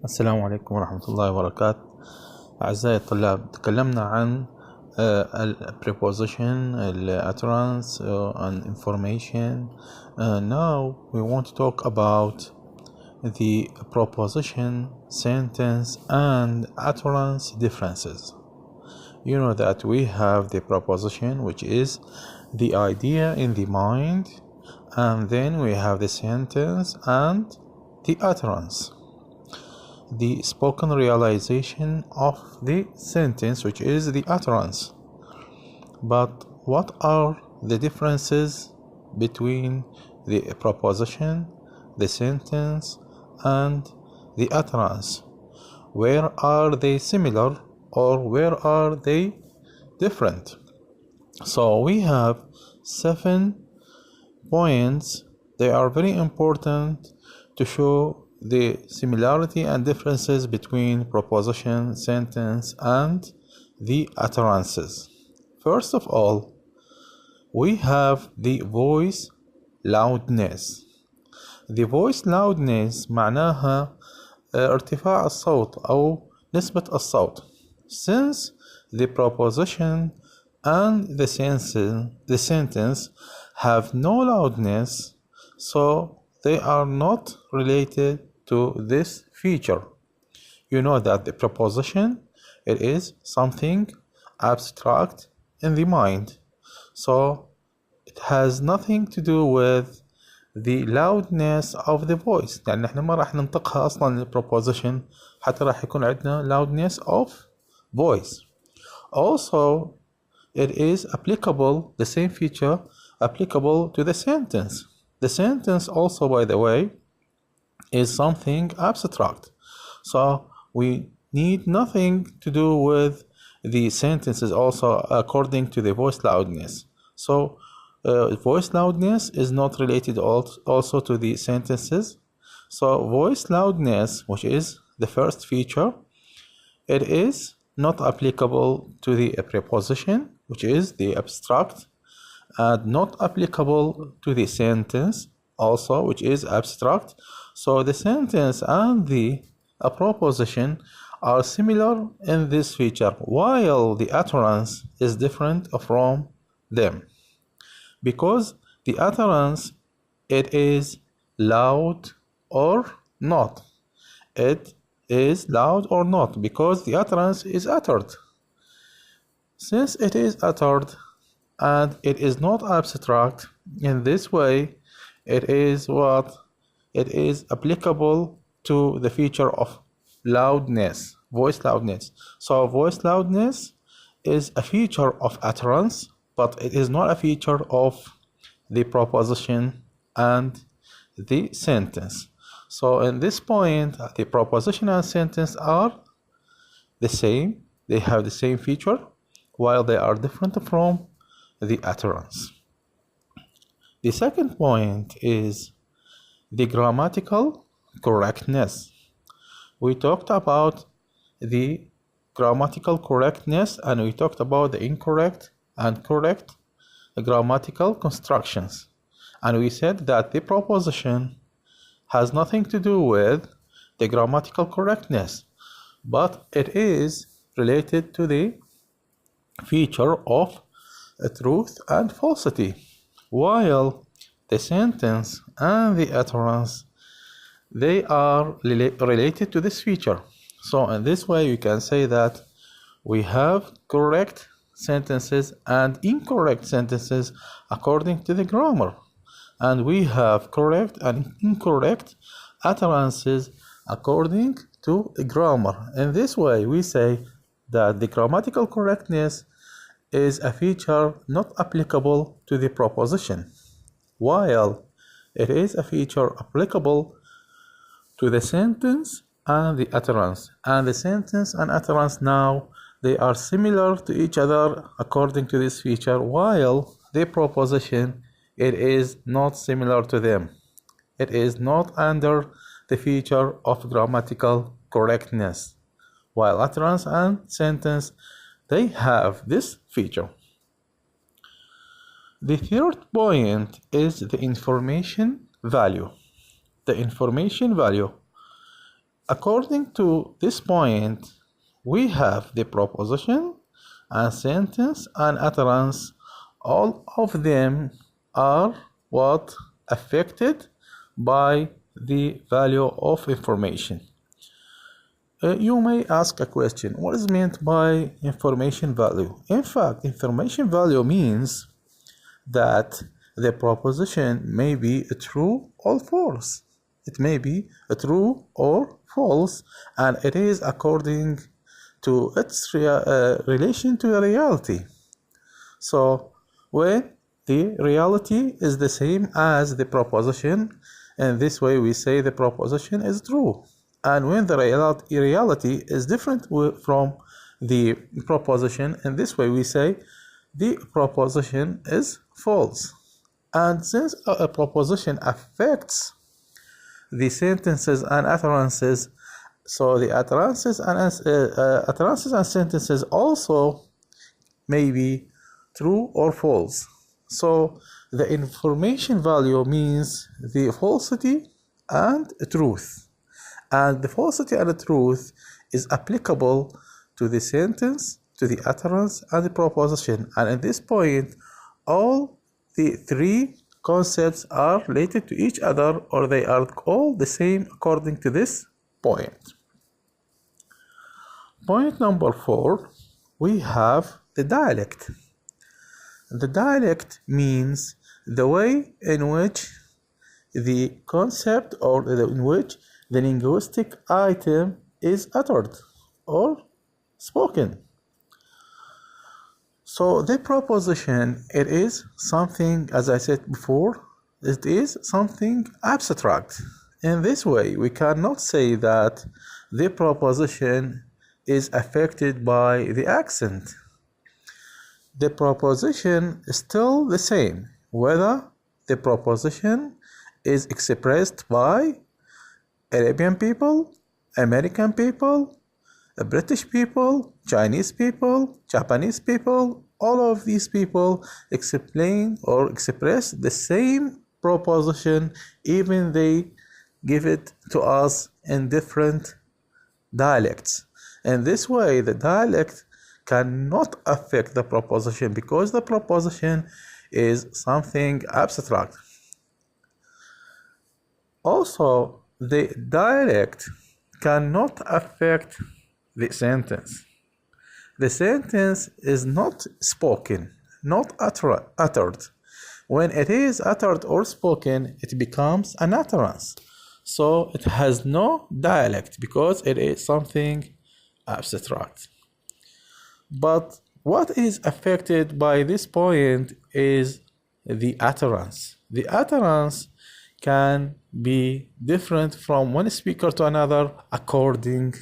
السلام عليكم ورحمة الله وبركاته. أعزائي الطلاب، تكلمنا عن ال preposition, utterance, and information. Now we want to talk about the proposition, sentence, and utterance differences. You know that we have the proposition, which is the idea in the mind, and then we have the sentence and the utterance, the spoken realization of the sentence, which is the utterance. But what are the differences between the proposition, the sentence, and the utterance? Where are they similar or where are they different? So we have 7 points. They are very important to show the similarity and differences between proposition, sentence, and the utterances. First of all, we have the voice loudness. The voice loudness معناها ارتفاع الصوت أو نسبة الصوت. Since the proposition and the sentence have no loudness, so they are not related to this feature. You know that the proposition, it is something abstract in the mind, so it has nothing to do with the loudness of the voice. يعني احنا ما راح ننطقها اصلا البروبوزيشن حتى راح يكون عندنا loudness of voice. Also, it is applicable, the same feature applicable to the sentence. The sentence also, by the way, is something abstract. So we need nothing to do with the sentences also according to the voice loudness. So voice loudness is not related also to the sentences. So voice loudness, which is the first feature, it is not applicable to the preposition, which is the abstract, and not applicable to the sentence also, which is abstract. So the sentence and the proposition are similar in this feature, while the utterance is different from them. Because the utterance, it is loud or not. It is loud or not because the utterance is uttered. Since it is uttered and it is not abstract, in this way it is applicable to the feature of loudness, voice loudness. So voice loudness is a feature of utterance, but it is not a feature of the proposition and the sentence. So in this point, the proposition and sentence are the same. They have the same feature, while they are different from the utterance. The second point is the grammatical correctness. We talked about the grammatical correctness and we talked about the incorrect and correct grammatical constructions. And we said that the proposition has nothing to do with the grammatical correctness, but it is related to the feature of truth and falsity, while the sentence and the utterance, they are related to this feature. So in this way you can say that we have correct sentences and incorrect sentences according to the grammar, and we have correct and incorrect utterances according to the grammar. In this way we say that the grammatical correctness is a feature not applicable to the proposition, while it is a feature applicable to the sentence and the utterance. And the sentence and utterance now, they are similar to each other according to this feature, while the proposition, it is not similar to them. It is not under the feature of grammatical correctness, while utterance and sentence, they have this feature. The third point is the information value. The information value, according to this point, we have the proposition and sentence and utterance. All of them are what affected by the value of information. You may ask a question, what is meant by information value? In fact, information value means that the proposition may be true or false. It may be true or false, and it is according to its relation to reality. So when the reality is the same as the proposition, in this way we say the proposition is true. And when the reality is different from the proposition, in this way we say the proposition is false. And since a proposition affects the sentences and utterances, so the utterances and sentences also may be true or false. So the information value means the falsity and truth. And the falsity and the truth is applicable to the sentence, to the utterance, and the proposition. And at this point, all the three concepts are related to each other, or they are all the same according to this point. Point number 4, we have the dialect. The dialect means the way in which the concept or in which the linguistic item is uttered or spoken. So the proposition, it is something, as I said before, it is something abstract. In this way, we cannot say that the proposition is affected by the accent. The proposition is still the same, whether the proposition is expressed by Arabian people, American people, British people, Chinese people, Japanese people. All of these people explain or express the same proposition, even they give it to us in different dialects. In this way, the dialect cannot affect the proposition because the proposition is something abstract. Also, the dialect cannot affect the sentence. The sentence is not spoken, not uttered. When it is uttered or spoken, it becomes an utterance. So it has no dialect because it is something abstract. But what is affected by this point is the utterance. The utterance can be different from one speaker to another according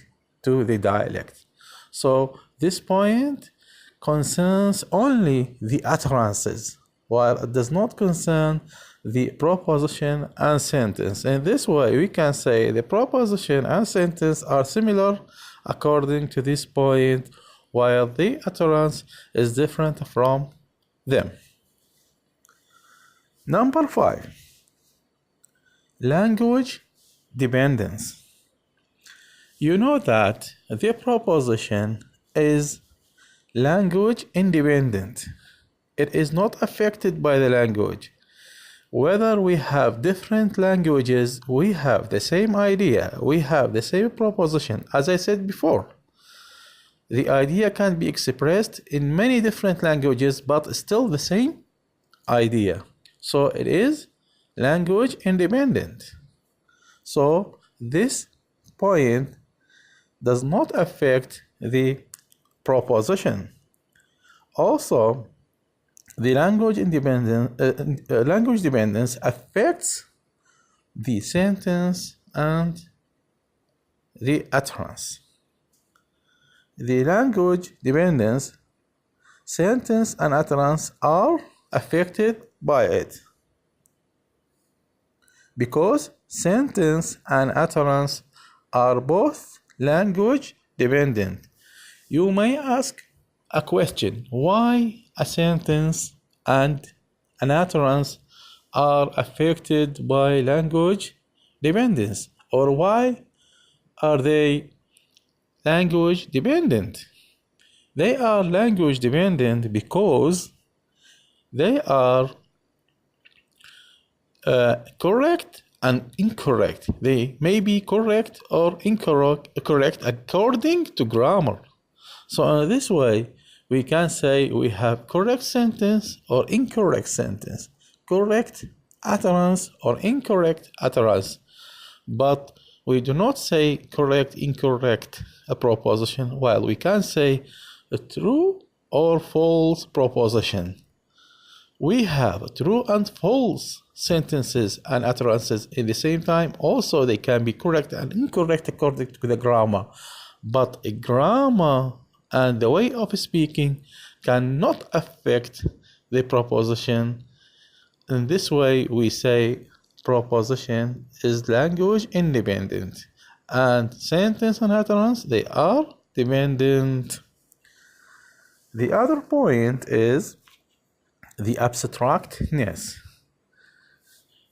to the dialect. So this point concerns only the utterances, while it does not concern the proposition and sentence. In this way, we can say the proposition and sentence are similar according to this point, while the utterance is different from them. Number 5, language dependence. You know that the proposition is language independent. It is not affected by the language. Whether we have different languages, we have the same idea, we have the same proposition. As I said before, the idea can be expressed in many different languages, but still the same idea. So it is language independent. So this point does not affect the proposition. Also, the language dependence affects the sentence and the utterance. The language dependence, sentence and utterance are affected by it, because sentence and utterance are both language dependent. You may ask a question, why a sentence and an utterance are affected by language dependence, or why are they language dependent? They are language dependent because they are correct and incorrect. They may be correct or correct according to grammar. So in this way, we can say we have correct sentence or incorrect sentence, correct utterance or incorrect utterance. But we do not say correct, incorrect a proposition, while we can say a true or false proposition. We have true and false sentences and utterances in the same time. Also, they can be correct and incorrect according to the grammar. But a grammar and the way of speaking cannot affect the proposition. In this way, we say proposition is language independent, and sentence and utterance, they are dependent. The other point is the abstractness.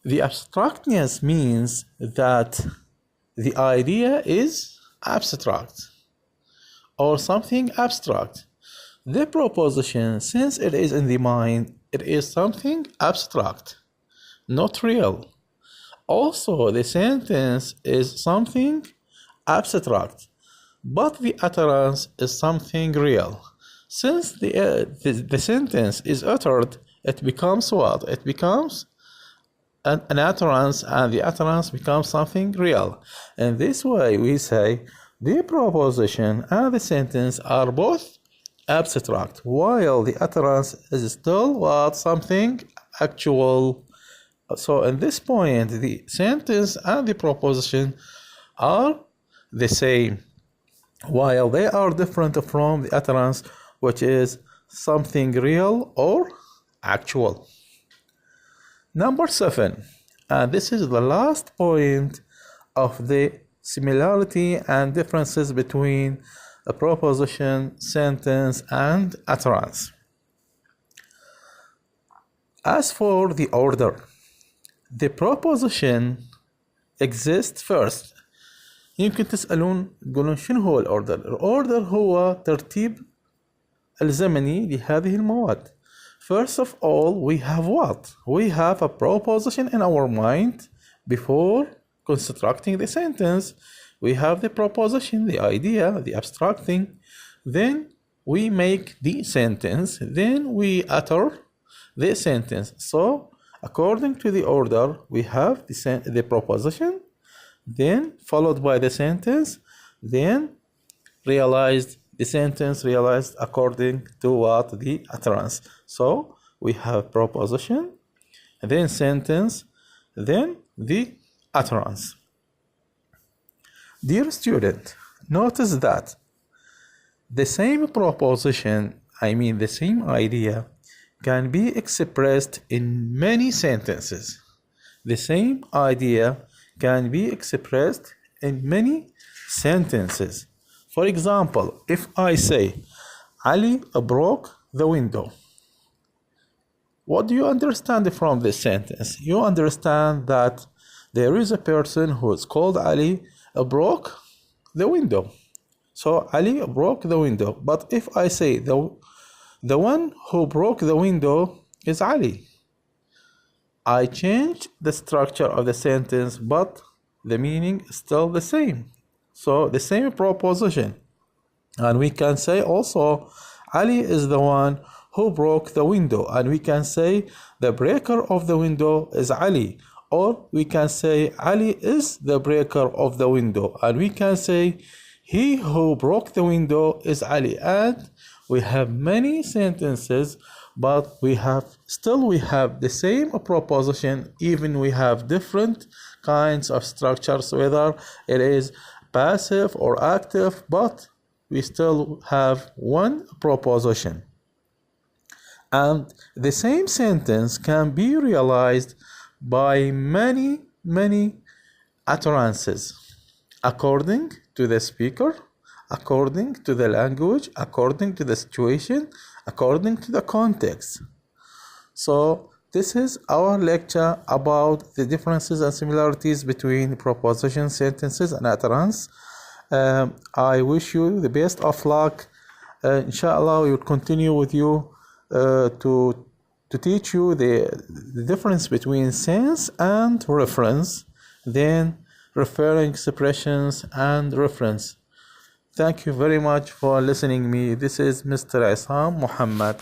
The abstractness means that the idea is abstract or something abstract. The proposition, since it is in the mind, it is something abstract, not real. Also, the sentence is something abstract, but the utterance is something real. Since the sentence is uttered, it becomes what? It becomes an utterance, and the utterance becomes something real. In this way, we say the proposition and the sentence are both abstract, while the utterance is still what? Something actual. So in this point, the sentence and the proposition are the same, while they are different from the utterance, which is something real or actual. Number 7, and this is the last point of the similarity and differences between a proposition, sentence, and utterance. As for the order, the proposition exists first. يمكن تسألون تقولون شنو هو الأوردر؟ الأوردر هو ترتيب الزمني لهذه المواد. First of all, we have what? We have a proposition in our mind before constructing the sentence. We have the proposition, the idea, the abstract thing. Then we make the sentence. Then we utter the sentence. So according to the order, we have the proposition, then followed by the sentence, then realized the sentence realized according to what? The utterance. So we have proposition, then sentence, then the utterance. Dear student, notice that the same proposition, the same idea, can be expressed in many sentences. The same idea can be expressed in many sentences. For example, if I say, Ali broke the window, what do you understand from this sentence? You understand that there is a person who is called Ali broke the window. So Ali broke the window. But if I say the one who broke the window is Ali, I changed the structure of the sentence, but the meaning is still the same. So the same proposition. And we can say also Ali is the one who broke the window. And we can say the breaker of the window is Ali. Or we can say Ali is the breaker of the window. And we can say he who broke the window is Ali. And we have many sentences, but we have the same proposition, even we have different kinds of structures, whether it is passive or active, but we still have one proposition. And the same sentence can be realized by many utterances according to the speaker, according to the language, according to the situation, according to the context. So this is our lecture about the differences and similarities between proposition, sentences, and utterance. I wish you the best of luck. Inshallah, we will continue with you to teach you the difference between sense and reference, then referring expressions and reference. Thank you very much for listening me. This is Mr. Isam Muhammad.